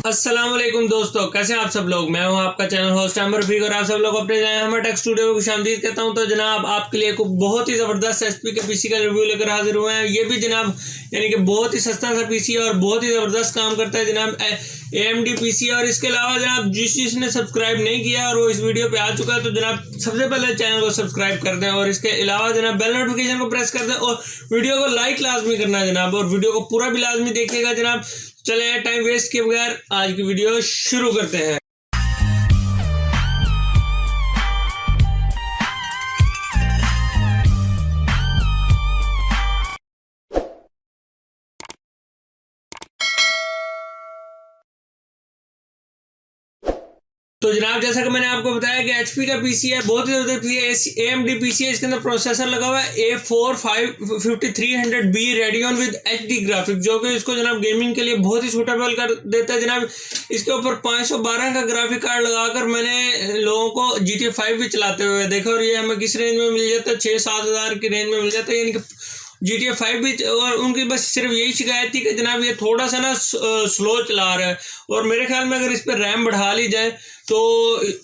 अस्सलाम वालेकुम दोस्तों, कैसे हैं आप सब लोग। मैं हूं आपका चैनल होस्ट आहमर और आप सब लोग अपने आहमर टेक स्टूडियो को खुशामदीद कहता हूं। तो जनाब आपके लिए एक बहुत ही ज़बरदस्त एचपी के पीसी का रिव्यू लेकर हाजिर हुए हैं। ये भी जनाब यानी कि बहुत ही सस्ता सा पीसी है और बहुत ही ज़बरदस्त काम करता है जनाब AMD पीसी। और इसके अलावा जनाब जिसने सब्सक्राइब नहीं किया और वो इस वीडियो पे आ चुका है तो जनाब सबसे पहले चैनल को सब्सक्राइब कर दें और इसके अलावा जनाब बेल नोटिफिकेशन को प्रेस कर दें और वीडियो को लाइक लाजमी करना है जनाब, और वीडियो को पूरा भी लाजमी देखिएगा जनाब। चले टाइम वेस्ट किए बगैर आज की वीडियो शुरू करते हैं। तो जनाब जैसा कि मैंने आपको बताया कि एचपी का पीसी है, बहुत ही ज़बरदस्त पीसी है, AMD पीसी है। इसके अंदर प्रोसेसर लगा हुआ है A5300B radian with HD graphic, जो कि इसको जनाब गेमिंग के लिए बहुत ही सूटेबल कर देता है जनाब। इसके ऊपर 512 का ग्राफिक कार्ड लगाकर मैंने लोगों को GTA 5 भी चलाते हुए देखा, और ये हमें किस रेंज में मिल जाता है, 6-7 हज़ार की रेंज में मिल जाता है। यानी कि GTA 5 भी, और उनकी बस सिर्फ यही शिकायत थी कि जनाब ये थोड़ा सा ना स्लो चला रहा है, और मेरे ख्याल में अगर इस पर रैम बढ़ा ली जाए तो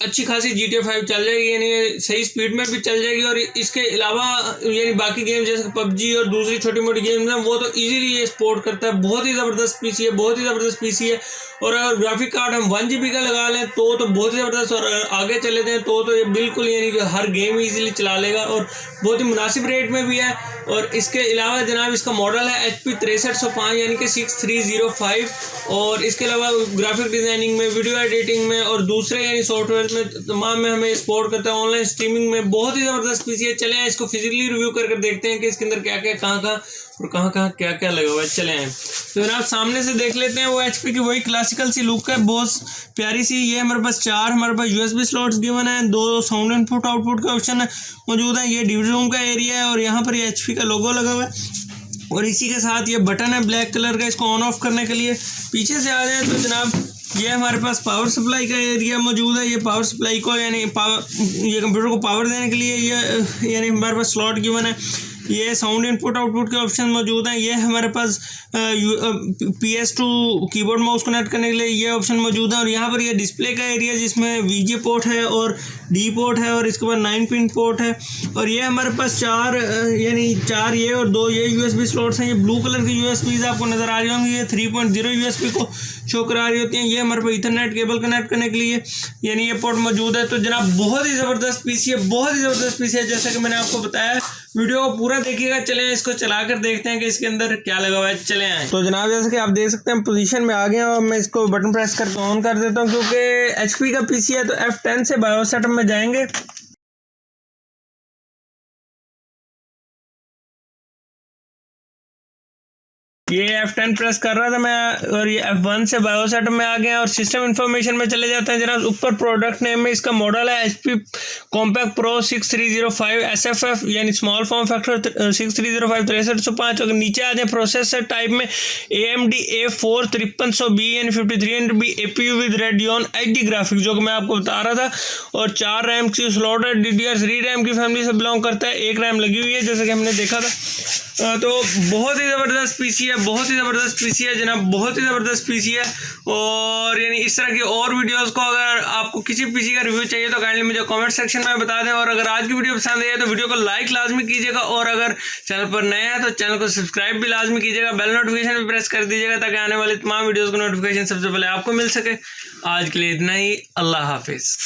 अच्छी खासी GTA 5 चल जाएगी, यानी सही स्पीड में भी चल जाएगी। और इसके अलावा यानी बाकी गेम जैसे PUBG और दूसरी छोटी मोटी गेम्स हैं वो तो इजीली ये सपोर्ट करता है। बहुत ही ज़बरदस्त पीसी है, बहुत ही ज़बरदस्त पीसी है। और अगर ग्राफिक कार्ड हम 1GB का लगा लें तो बहुत ही ज़बरदस्त, और आगे चले जाएँ तो ये बिल्कुल यानी कि हर गेम ईजिली चला लेगा, और बहुत ही मुनासिब रेट में भी है। और इसके अलावा जनाब इसका मॉडल है HP 6305 यानी कि 6305, और इसके अलावा ग्राफिक डिज़ाइनिंग में, वीडियो एडिटिंग में और दूसरे यानी सॉफ्टवेयर में तमाम में हमें सपोर्ट करता है। ऑनलाइन स्ट्रीमिंग में बहुत ही ज़बरदस्त पीसी है। चले हैं इसको फिजिकली रिव्यू करके देखते हैं कि इसके अंदर क्या क्या, कहाँ क्या क्या लगा हुआ है। चले हैं तो जनाब सामने से देख लेते हैं। वो एचपी की वही क्लासिकल सी लुक है, बहुत प्यारी सी। ये हमारे पास हमारे पास USB स्लॉट्स गिवन है, 2 साउंड इनपुट आउटपुट के ऑप्शन मौजूद है। ये डीवी रूम का एरिया है और यहाँ पर ये एचपी का लोगो लगा हुआ है, और इसी के साथ ये बटन है ब्लैक कलर का, इसको ऑन ऑफ करने के लिए। पीछे से आ जाए तो जनाब ये हमारे पास पावर सप्लाई का एरिया मौजूद है। ये पावर सप्लाई को यानी ये कंप्यूटर को पावर देने के लिए ये यानी हमारे पास स्लॉट गिवन है। ये साउंड इनपुट आउटपुट के ऑप्शन मौजूद हैं। ये हमारे पास PS2 कीबोर्ड माउस कनेक्ट करने के लिए ये ऑप्शन मौजूद है। और यहाँ पर ये डिस्प्ले का एरिया जिसमें VG पोर्ट है और D पोर्ट है, और इसके बाद 9 पिन पोर्ट है। और ये हमारे पास 4 ये और 2 ये USB स्लॉट्स हैं। ये ब्लू कलर की USBs आपको नज़र आ रही होंगी, ये 3.0 USB को शो करा रही होती हैं। ये हमारे पास ईथरनेट केबल कनेक्ट करने के लिए यानी ये पोर्ट मौजूद है। तो जनाब बहुत ही ज़बरदस्त पीसी है, बहुत ही ज़बरदस्त पीसी है। जैसा कि मैंने आपको बताया, वीडियो को पूरा देखिएगा। चलें इसको चलाकर देखते हैं कि इसके अंदर क्या लगा हुआ है। चले आए तो जनाब जैसे कि आप देख सकते हैं पोजीशन में आ गए हैं, और मैं इसको बटन प्रेस करके ऑन कर देता हूं। क्योंकि एचपी का पीसी है तो F10 से बायोस सेटअप में जाएंगे। ये F10 प्रेस कर रहा था मैं, और ये F1 से बायोस सेटअप में आ गया, और सिस्टम इन्फॉर्मेशन में चले जाते हैं जनाब। ऊपर प्रोडक्ट नेम में इसका मॉडल है HP कॉम्पैक्ट प्रो 6305 SFF यानी स्मॉल फॉर्म फैक्टर 6305 6305। अगर नीचे आ जाए प्रोसेसर टाइप में AMD A4 5300B यानी 5300B APU with radian HD graphic, जो कि मैं आपको बता रहा था। और 4 रैम की स्लॉट है, DDR3 रैम की फैमिली से बिलोंग करता है, 1 रैम लगी हुई है जैसे कि हमने देखा था। तो बहुत ही ज़बरदस्त पीसी है, बहुत ही ज़बरदस्त पीसी है जनाब, बहुत ही ज़बरदस्त पीसी है। और यानी इस तरह की और वीडियोस को अगर आपको किसी पीसी का रिव्यू चाहिए तो काइंडली मुझे कमेंट सेक्शन में बता दें। और अगर आज की वीडियो पसंद आई है तो वीडियो को लाइक लाजमी कीजिएगा, और अगर चैनल पर नए हैं तो चैनल को सब्सक्राइब भी लाजमी कीजिएगा, बेल नोटिफिकेशन भी प्रेस कर दीजिएगा ताकि आने वाली तमाम वीडियोज़ को नोटिफिकेशन सबसे पहले आपको मिल सके। आज के लिए इतना ही, अल्लाह हाफिज़।